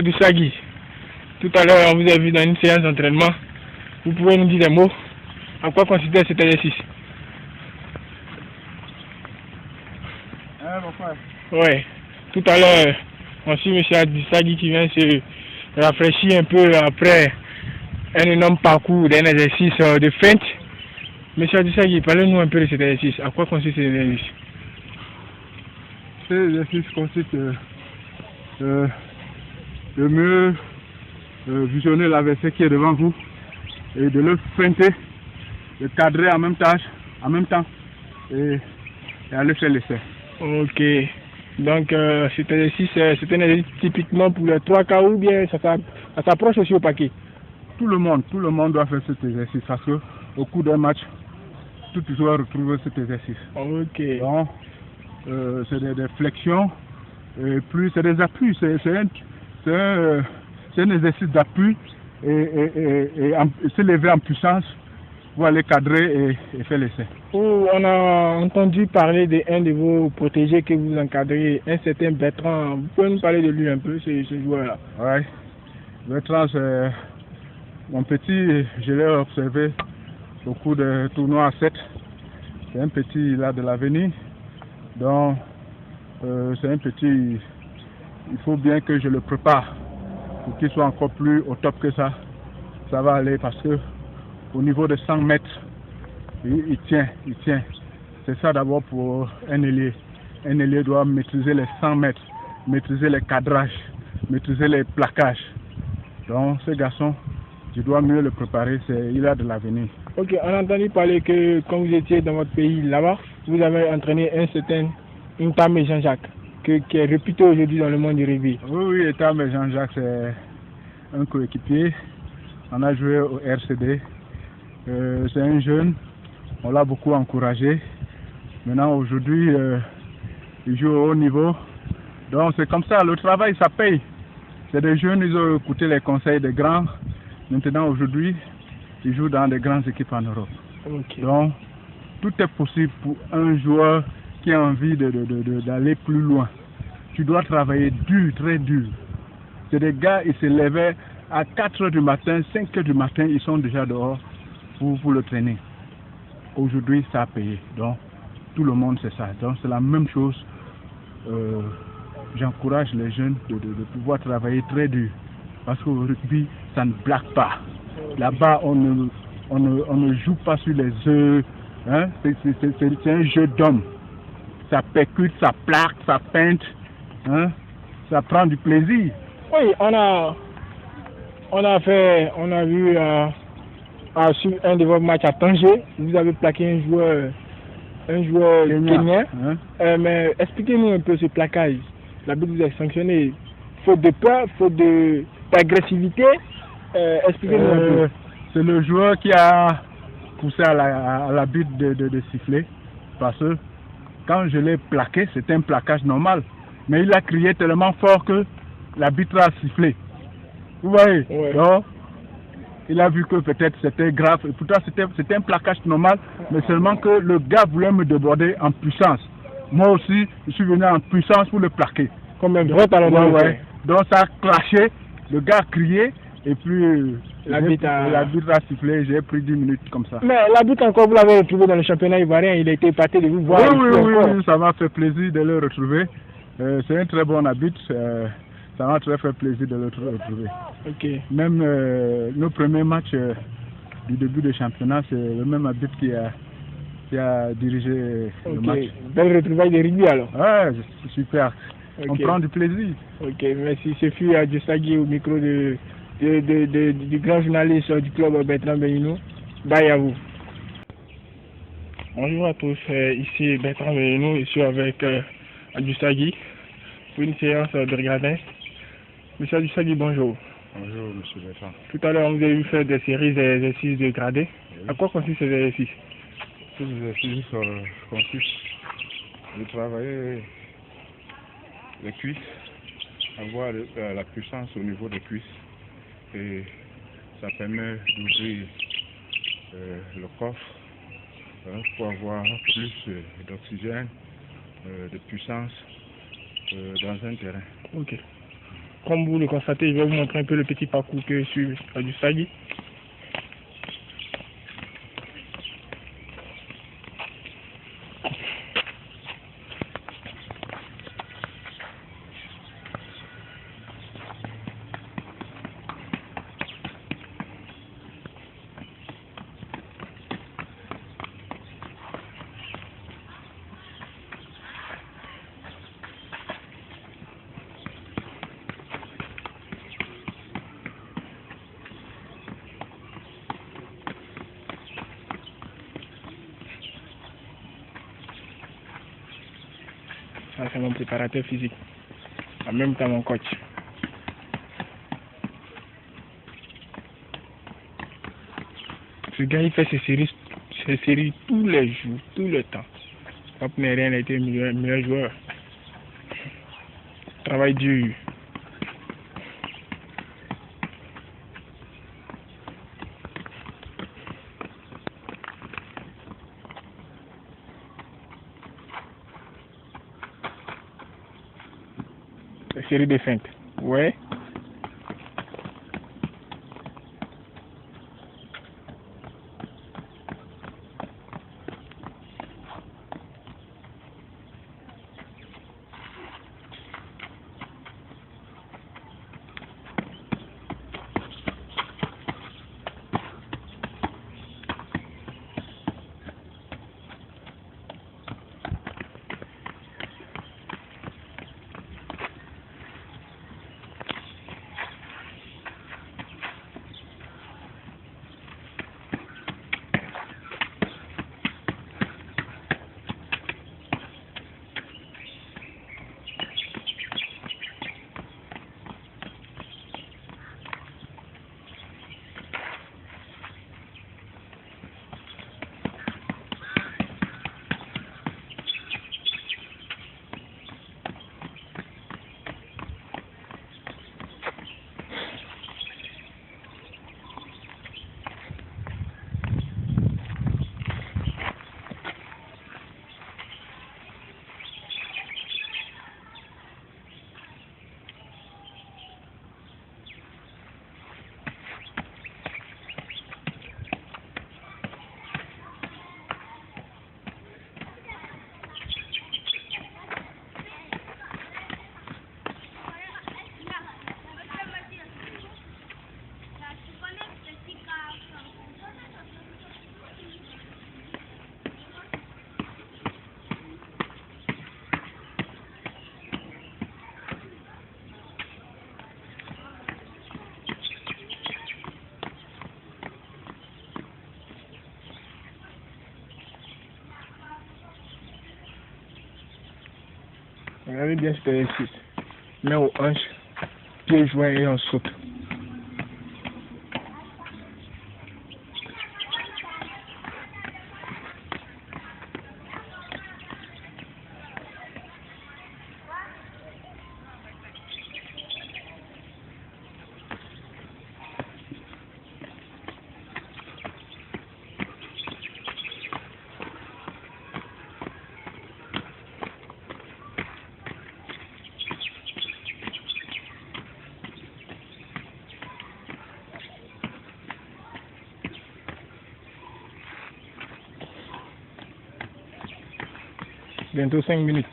Du Sagui, tout à l'heure on vous a vu dans une séance d'entraînement. Vous pouvez nous dire des mots? À quoi consistait cet exercice? Mon frère. Ouais. Tout à l'heure, on suit M. Adissagui qui vient se rafraîchir un peu après un énorme parcours d'un exercice de feinte. M. Adissagui, parlez-nous un peu de cet exercice. À quoi consiste cet exercice? Cet exercice consiste de mieux visionner l'adversaire qui est devant vous et de le feinter, de cadrer en même temps et à le faire l'essai. Ok. Donc cet exercice, c'est un exercice typiquement pour les 3 quarts ou bien ça s'approche aussi au paquet? Tout le monde doit faire cet exercice parce que au cours d'un match, tout doit retrouver cet exercice. Ok. Donc, c'est des flexions, et plus c'est des appuis, c'est un exercice d'appui et se lever en puissance pour aller cadrer et faire l'essai. On a entendu parler d'un de vos protégés que vous encadrez, un certain Bertrand. Vous pouvez nous parler de lui un peu, ce joueur-là? Oui, Bertrand, c'est mon petit, je l'ai observé au cours des tournois à 7. C'est un petit là de l'avenir. Donc, c'est un petit, il faut bien que je le prépare pour qu'il soit encore plus au top que ça. Ça va aller parce que au niveau de 100 mètres, il tient. C'est ça d'abord pour un ailier. Un ailier doit maîtriser les 100 mètres, maîtriser les cadrages, maîtriser les plaquages. Donc, ce garçon, je dois mieux le préparer, il a de l'avenir. Ok, on a entendu parler que quand vous étiez dans votre pays là-bas, vous avez entraîné un certain Intame Jean-Jacques, qui est réputé aujourd'hui dans le monde du rugby. Oui, Intame Jean-Jacques, c'est un coéquipier. On a joué au RCD. C'est un jeune, on l'a beaucoup encouragé. Maintenant, aujourd'hui, il joue au haut niveau. Donc, c'est comme ça, le travail, ça paye. C'est des jeunes, ils ont écouté les conseils des grands. Maintenant, aujourd'hui, ils jouent dans des grandes équipes en Europe. Okay. Donc, tout est possible pour un joueur qui a envie d'aller plus loin. Tu dois travailler dur, très dur. C'est des gars, ils se levaient à 4 h du matin, 5 h du matin, ils sont déjà dehors pour le training. Aujourd'hui, ça a payé. Donc, tout le monde sait ça. Donc, c'est la même chose. J'encourage les jeunes de pouvoir travailler très dur. Parce qu'au rugby, ça ne blague pas. Là-bas, on ne joue pas sur les œufs. Hein? C'est un jeu d'homme. Ça percute, ça plaque, ça peinte. Hein? Ça prend du plaisir. Oui, on a vu sur un de vos matchs à Tanger, vous avez plaqué un joueur kenyan. Hein? Mais expliquez-nous un peu ce plaquage. L'arbitre vous a sanctionné. Faute de peur, faute d'agressivité. Expliquez-nous un peu. C'est le joueur qui a poussé à l'arbitre de siffler. Parce que quand je l'ai plaqué, c'était un plaquage normal. Mais il a crié tellement fort que l'arbitre a sifflé. Vous voyez? Ouais. Donc, il a vu que peut-être c'était grave. Et pourtant, c'était un plaquage normal. Mais seulement que le gars voulait me déborder en puissance. Moi aussi, je suis venu en puissance pour le plaquer. Comme un vrai talon. Ouais. Donc ça a clashé. Le gars a crié. Et puis, l'arbitre a sifflé. J'ai pris 10 minutes comme ça. Mais l'arbitre encore, vous l'avez retrouvé dans le championnat ivoirien. Il a été épaté de vous voir. Oui, ça m'a fait plaisir de le retrouver. C'est un très bon arbitre. Ça m'a très fait plaisir de le retrouver. Okay. Même nos premiers matchs du début du championnat, c'est le même arbitre qui a dirigé le match. Belle retrouvaille de rugby alors. Ouais, c'est super. Okay. On prend du plaisir. Ok, merci. Ce fut Adissagui au micro du grand journaliste du club Bertrand Benino. Bye à vous. Bonjour à tous, ici Bertrand Benino, je suis avec Adissagui pour une séance de regardin. Monsieur Adissagui, bonjour. Bonjour, monsieur Bertrand. Tout à l'heure, vous avez vu faire des séries d'exercices de gradé. Oui. À quoi consistent ces exercices? Ces exercices consistent de travailler les cuisses, avoir la puissance au niveau des cuisses. Et ça permet d'ouvrir le coffre pour avoir plus d'oxygène, de puissance dans un terrain. Ok. comme vous le constatez, je vais vous montrer un peu le petit parcours que je suis du Sagi. Ça, c'est mon préparateur physique. En même temps, mon coach. Ce gars, il fait ses séries tous les jours, tout le temps. Pop n'est rien été meilleur joueur. Travail dur. La série de feintes. Ouais. Regardez bien cet exercice. Mets aux hanches, pieds joints et on saute. Bientôt 5 minutes.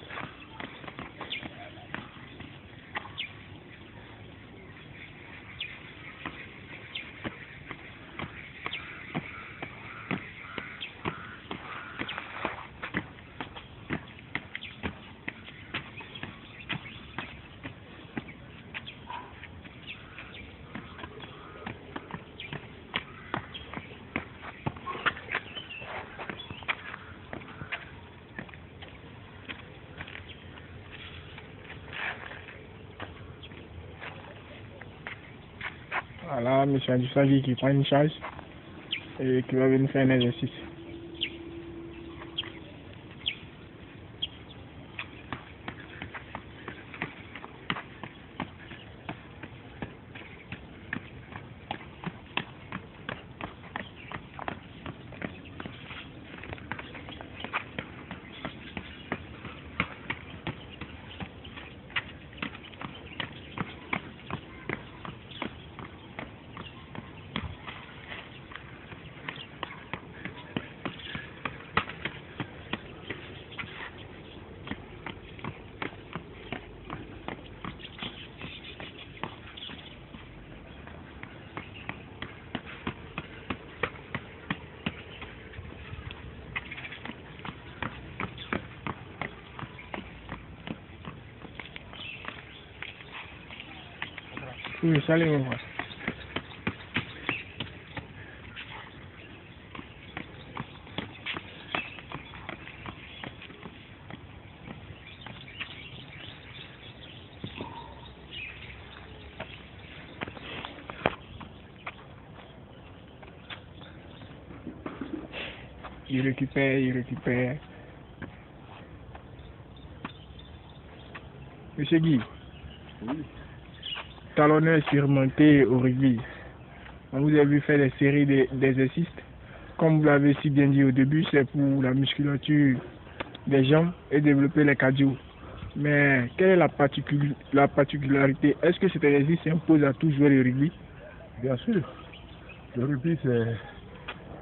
Voilà, M. Adjusagi qui prend une charge et qui va venir faire un exercice. Oui, salut mon frère. Il récupère. Monsieur Guy, Oui. talonneur expérimenté au rugby. On vous a vu faire des séries d'exercices. Comme vous l'avez si bien dit au début, c'est pour la musculature des jambes et développer les cardio. Mais quelle est la particularité? Est-ce que cet exercice s'impose à tout joueur de rugby? Bien sûr. Le rugby, c'est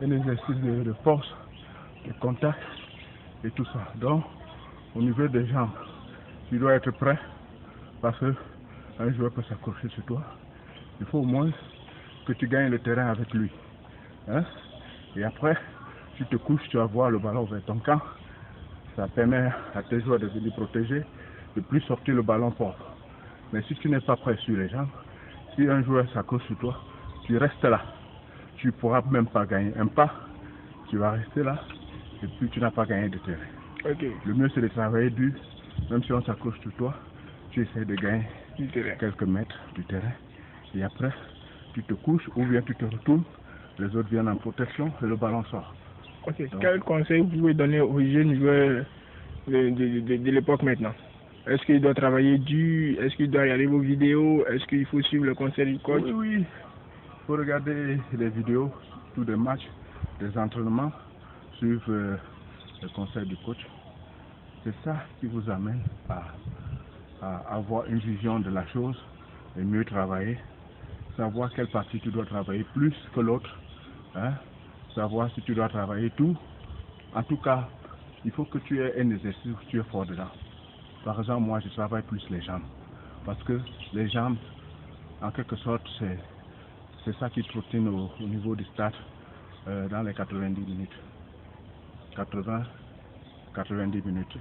un exercice de force, de contact et tout ça. Donc, au niveau des jambes, tu dois être prêt parce qu'un joueur peut s'accrocher sur toi. Il faut au moins que tu gagnes le terrain avec lui. Hein? Et après, tu te couches, tu vas voir le ballon vers ton camp. Ça permet à tes joueurs de venir protéger, de plus sortir le ballon fort. Mais si tu n'es pas prêt sur les jambes, si un joueur s'accroche sur toi, tu restes là. Tu ne pourras même pas gagner un pas. Tu vas rester là et puis tu n'as pas gagné de terrain. Okay. Le mieux c'est de travailler dur. Même si on s'accroche sur toi, tu essaies de gagner quelques mètres du terrain. Et après, tu te couches ou bien tu te retournes. Les autres viennent en protection et le ballon sort. Ok. Donc, quel conseil vous pouvez donner aux jeunes joueurs de l'époque maintenant? Est-ce qu'il doit travailler dur? Est-ce qu'il doit regarder vos vidéos? Est-ce qu'il faut suivre le conseil du coach? Oui. Il faut regarder les vidéos, tous les matchs, les entraînements, suivre le conseil du coach. C'est ça qui vous amène à avoir une vision de la chose et mieux travailler. Savoir quelle partie tu dois travailler plus que l'autre. Hein? Savoir si tu dois travailler tout. En tout cas, il faut que tu aies un exercice où tu es fort dedans. Par exemple, moi, je travaille plus les jambes. Parce que les jambes, en quelque sorte, c'est ça qui trottine au niveau du stade dans les 90 minutes. 80-90 minutes.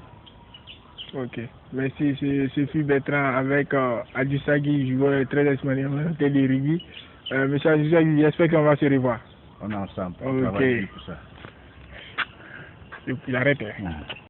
Ok. Merci, c'est Phil Bertrand avec Adjusagi, joueur très expérimenté de rugby. Monsieur Adjusagi, j'espère qu'on va se revoir. On est ensemble, on travaille pour ça. Il arrête. Hein.